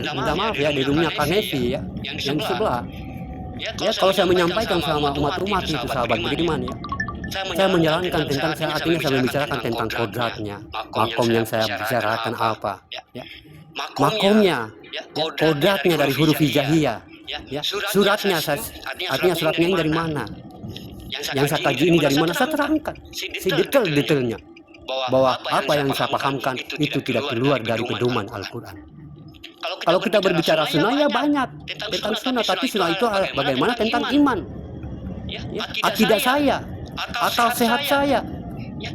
Speaker 1: minta maaf ya, di roomnya Kanevi ya, yang sebelah. Ya kalau saya menyampaikan sama umat-umat itu sahabat beriman ya, saya menjalankan tentang artinya saya membicarakan tentang kodratnya, makom yang saya bicarakan apa, ya. Makomnya, kodratnya dari huruf hijaiyah, ya. Suratnya artinya suratnya ini dari mana, yang saya kaji ini dari mana, saya terangkan si detail-detailnya. Bahwa apa yang saya pahamkan itu tidak keluar dari pedoman Al-Quran. Kalau kita berbicara sunnah ya banyak tentang sunnah, tapi sunnah itu bagaimana tentang iman, ya, akidah saya, akal sehat saya, ya.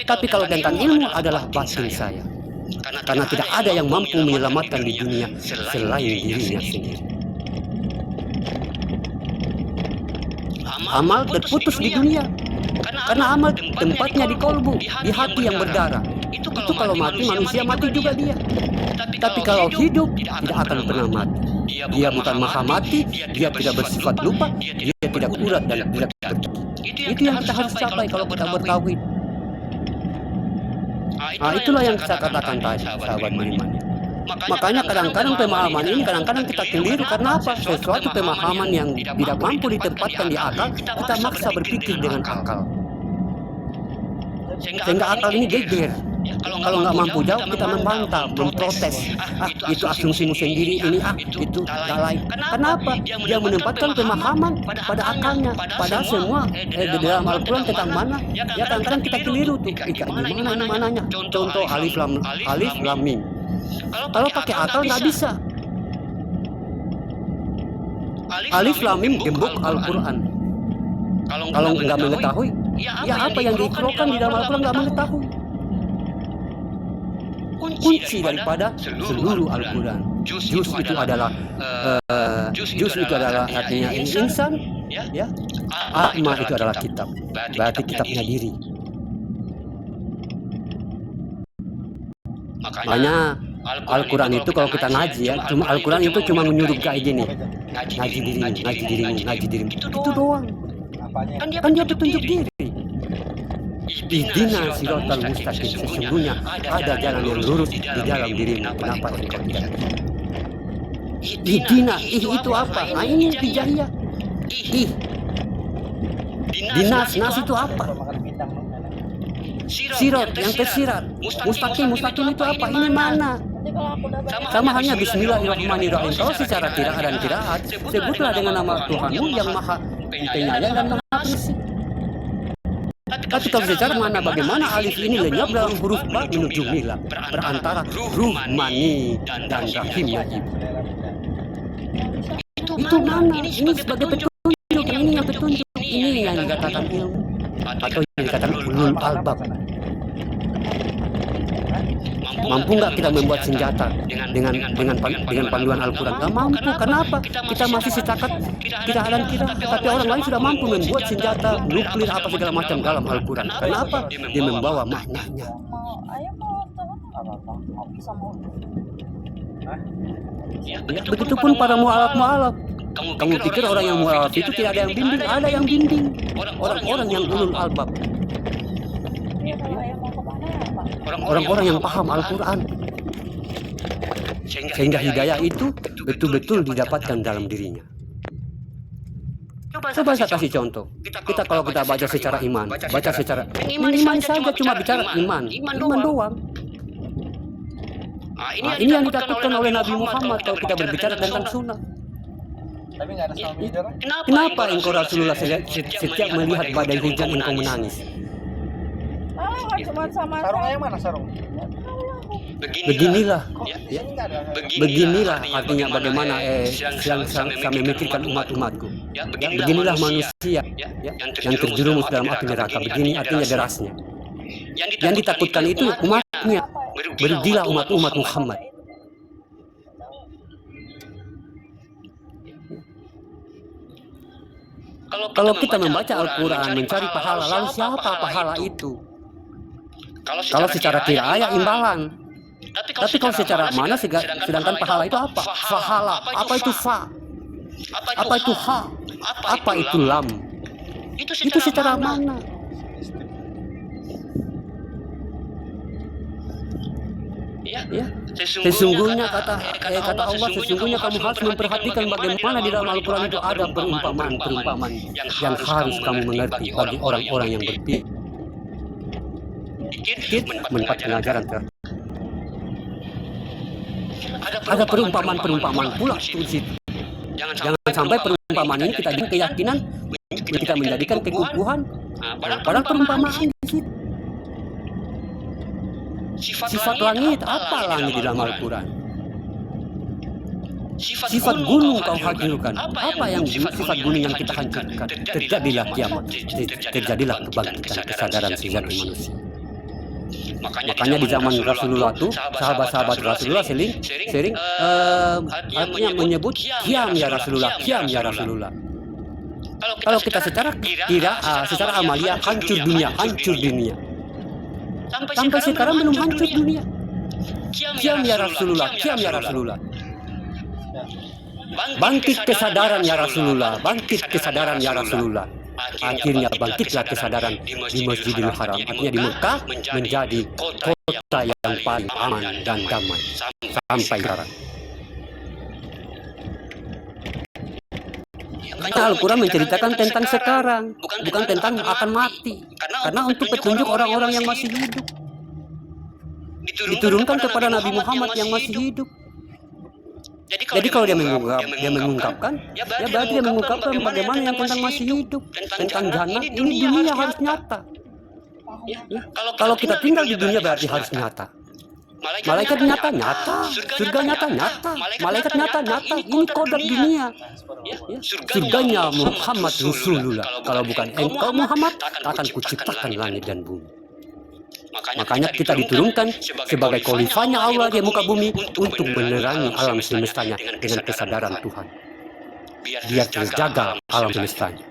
Speaker 1: Tapi kalau tentang ilmu adalah batin saya, karena tidak ada yang mampu menyelamatkan di dunia selain dirinya sendiri. Amal terputus di dunia karena amal tempatnya di kolbu, di hati yang berdarah. Itu kalau mati manusia mati juga dia. Tapi kalau hidup tidak akan pernah mati. Dia bukan maha mati, dia tidak bersifat lupa, dia tidak urat dan tidak bergigi. Itu yang kita harus capai kalau kita bertauhid. Nah, itulah yang saya katakan tadi, sahabat beriman. Makanya kadang-kadang pemahaman ini kadang-kadang kita keliru. Karena apa? Sesuatu pemahaman yang tidak mampu ditempatkan di akal, kita maksa berpikir dengan akal. Sehingga akal ini geger. Kalau nggak mampu jawab, kita membantah, memprotes. Itu asumsimu sendiri, ini itu dalai. Kenapa? Dia menempatkan pemahaman pada akalnya. Padahal semua di dalam Al-Quran tentang mana? Ya kadang-kadang kita keliru tuh. Ini mananya? Contoh alif lam mim. Kalau pakai akal nggak bisa. Alif lam mim gembok Al-Quran. Kalau nggak mengetahui, ya apa yang diikrokan di dalam Al-Quran nggak mengetahui. Kunci daripada seluruh Al-Quran. Juz itu adalah artinya insan, ya. Akma itu adalah kitab. Berarti kitabnya diri. Makanya Al-Quran itu kalau kita ngaji ya, cuma Al-Quran itu cuma menyuruh kayak gini. Ngaji dirimu. Itu doang. Kan dia petunjuk diri. Ihdina siratal mustaqim, sesungguhnya ada jalan yang lurus di dalam dirimu. Kenapa engkau tidak? Ihdina, itu apa? Nah ini hijaiyah. Dinas itu apa? Sirat, yang tersirat. Mustaqim itu apa? Ini mana? Sama halnya Bismillahirrahmanirrahim. Kalau secara qiraat dan qiraat, sebutlah dengan nama Tuhanmu yang maha penyayang dan maha pengasih. Tapi kalau secara mana bagaimana alif ini lenyap dalam huruf ba menuju mila, berantara ruh, mani, dan rahimnya ibu. Itu mana? Ini sebagai petunjuk, ini yang petunjuk, ini yang dikatakan ilmu atau yang dikatakan ulul albab. Mampu nggak kita membuat senjata dengan panduan Al-Quran? Nggak mampu. Kenapa? Kita masih setakat kita. Tapi orang lain sudah mampu membuat senjata nuklir apa segala macam dalam Al-Quran. Kenapa? Dia membawa maknanya. Ya, begitupun para mu'alaf. Kamu pikir orang yang mu'alaf itu tidak ada yang bimbing? Ada yang bimbing. Orang-orang yang ulul albab. Orang-orang yang paham Al-Quran. Sehingga hidayah itu betul-betul didapatkan dalam dirinya. Coba saya kasih contoh. Kita kalau kita baca secara iman, baca secara iman saja, cuma bicara iman doang. Ini yang ditakutkan oleh Nabi Muhammad kalau kita berbicara tentang sunnah. Kenapa engkau Rasulullah setiap melihat badai hujan engkau menangis?
Speaker 5: Sarungnya mana sarung?
Speaker 1: Beginilah, ya. Beginilah artinya bagaimana yang saya memikirkan umat-umatku. Ya, beginilah manusia yang terjerumus dalam api neraka. Begini artinya derasnya. Yang ditakutkan itu umatnya. Berugilah umat Muhammad. Kalau kita membaca Al-Quran mencari pahala, lalu siapa pahala itu? Kalau secara qiraat imbalan. Tapi kalau secara mana sedangkan pahala itu apa? Fahala. Apa itu fa? Apa itu ha? Apa itu lam? Itu secara mana? Ya. Sesungguhnya kata Allah, sesungguhnya kamu harus memperhatikan bagaimana di dalam Al-Quran itu ada perumpamaan yang harus kamu mengerti bagi orang-orang yang berpikir mendapat pengajaran terhadap. Ada perumpamaan pula di situ. Jangan sampai perumpamaan ini kita jadikan keyakinan, kita menjadikan kekukuhan. Padahal perumpamaan di situ. Sifat langit, apa langit di dalam Al-Quran? Sifat gunung kau hancurkan. Apa yang sifat gunung yang kita hancurkan? Terjadilah kiamat, terjadilah kebangkitan kesadaran sejati manusia. Makanya di zaman Rasulullah itu sahabat-sahabat Rasulullah sering artinya menyebut kiam ya Rasulullah. Kalau kita secara secara amalia hancur dunia. Sampai sekarang belum hancur dunia. Kiam ya Rasulullah. Bangkit kesadaran ya Rasulullah, bangkit kesadaran ya Rasulullah. Akhirnya bangkitlah kesadaran di Masjidil Haram, artinya di Mekah, menjadi kota yang paling aman dan damai sampai sekarang. Karena Al-Quran menceritakan tentang sekarang, bukan tentang akan mati. Karena untuk petunjuk orang-orang yang masih hidup, diturunkan kepada Nabi Muhammad yang masih hidup. Jadi kalau dia mengungkapkan, ya berarti dia mengungkapkan bagaimana yang tentang masih hidup, tentang jannah. Ini dunia harus nyata. Ya. Kalau kita tinggal di dunia berarti harus nyata. Malaikat nyata, surga nyata, malaikat nyata. Ini kodrat dunia. Surganya Muhammad Rasulullah. Kalau bukan engkau Muhammad, akan kuciptakan langit dan bumi. Makanya kita diturunkan sebagai khalifahnya Allah di muka bumi untuk menerangi alam semestanya dengan kesadaran Tuhan. Biar terjaga alam semestanya.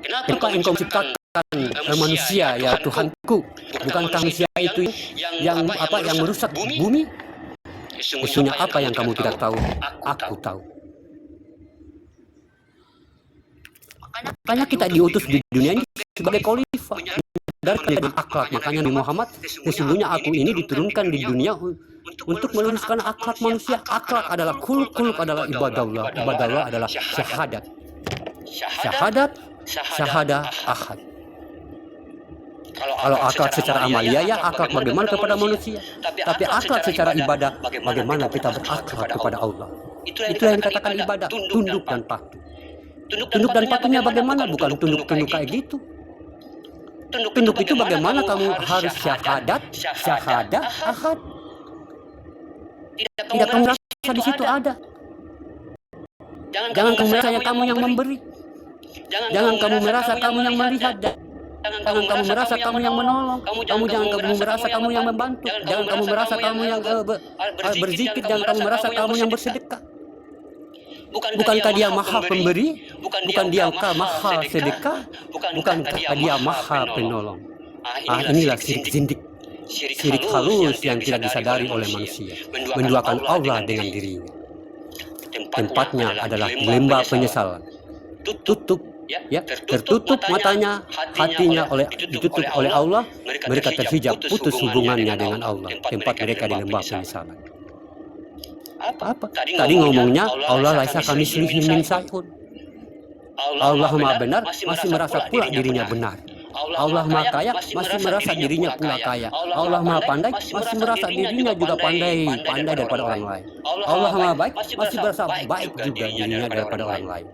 Speaker 1: Kenapa engkau menciptakan manusia ya Tuhanku? Bukankah manusia itu yang merusak bumi? Sesungguhnya apa yang kamu tidak tahu, aku tahu. Makanya kita diutus di dunia ini sebagai khalifah. Dan akhlak, makanya Nabi Muhammad, sesungguhnya aku ini diturunkan di dunia untuk meluruskan akhlak manusia. Akhlak adalah khuluq adalah ibadallah adalah syahadat ahad. Kalau akhlak secara amalia ya akhlak bagaimana kepada manusia, tapi akhlak secara ibadah bagaimana kita berakhlak kepada Allah. Itu yang dikatakan ibadah, tunduk dan patuh. Tunduk dan patuhnya bagaimana? Bukan tunduk kayak gitu. Tunduk itu bagaimana kamu harus syahadat ahad. Tidak kamu merasa di situ ada. Jangan kamu merasa kamu yang memberi. Jangan kamu merasa kamu yang melihat. Jangan kamu merasa kamu yang menolong. Jangan kamu merasa kamu yang membantu. Jangan kamu merasa kamu yang berzikir. Jangan kamu merasa kamu yang bersedekah. Bukankah dia maha pemberi? Bukan dia maha sedekah? Bukankah dia maha penolong? Inilah syirik halus yang tidak disadari oleh manusia. Menduakan Allah dengan dirinya. Tempatnya adalah lembah penyesalan. Tertutup matanya, hatinya ditutup oleh Allah. Mereka terhijab, putus hubungannya dengan Allah. Tempat mereka di lembah penyesalan. Apa? Tadi ngomongnya Allah laisa kamitslihi min syai'un. Allah Maha benar, masih merasa pula dirinya benar. Allah Maha kaya, masih merasa dirinya pula kaya. Allah Maha pandai, masih merasa dirinya juga pandai daripada orang lain. Allah Maha baik, masih merasa baik juga dirinya daripada orang lain.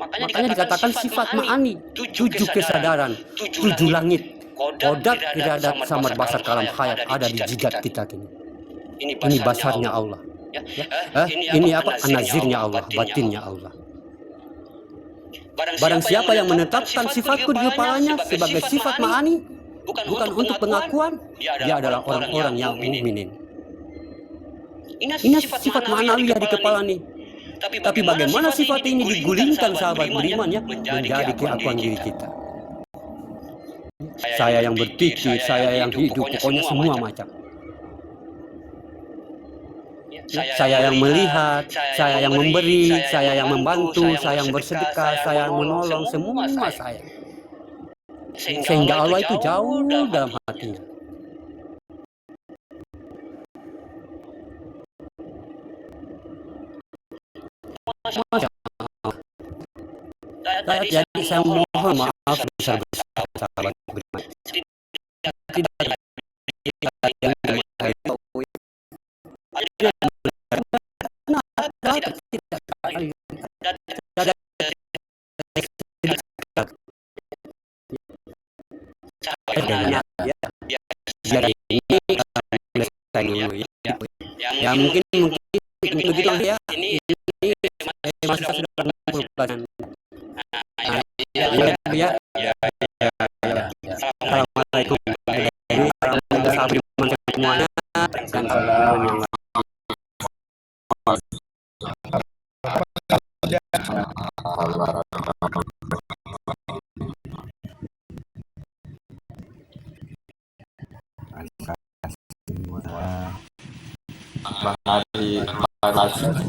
Speaker 1: Makanya dikatakan sifat ma'ani, 7 kesadaran, 7 langit, kodrat, iradat, samar, basar, kalam, hayat ada di jidat kita ini. Ini basarnya Allah. Ini apa? Nazirnya Allah, batinnya Allah. Barang siapa yang menetapkan sifatku di kepalanya sebagai sifat ma'ani, bukan untuk pengakuan, dia adalah orang-orang yang mukminin. Ini sifat ma'anawiyah di kepala nih. Tapi bagaimana sifat ini digulingkan sahabat beriman ya menjadi keakuan diri kita. Saya yang berpikir, saya yang hidup, pokoknya semua macam. Saya yang melihat, saya yang memberi, saya yang membantu, saya yang bersedekah, saya yang menolong, semua saya. Sehingga Allah itu jauh dalam hatinya. Jadi saya mohon maaf besar-besar sahabat beriman. Tidak ada yang ya mungkin begitu ya. Ini masih sudah merupakan ya. Assalamualaikum warahmatullahi wabarakatuh semuanya dan semuanya.
Speaker 5: Bahari Bahari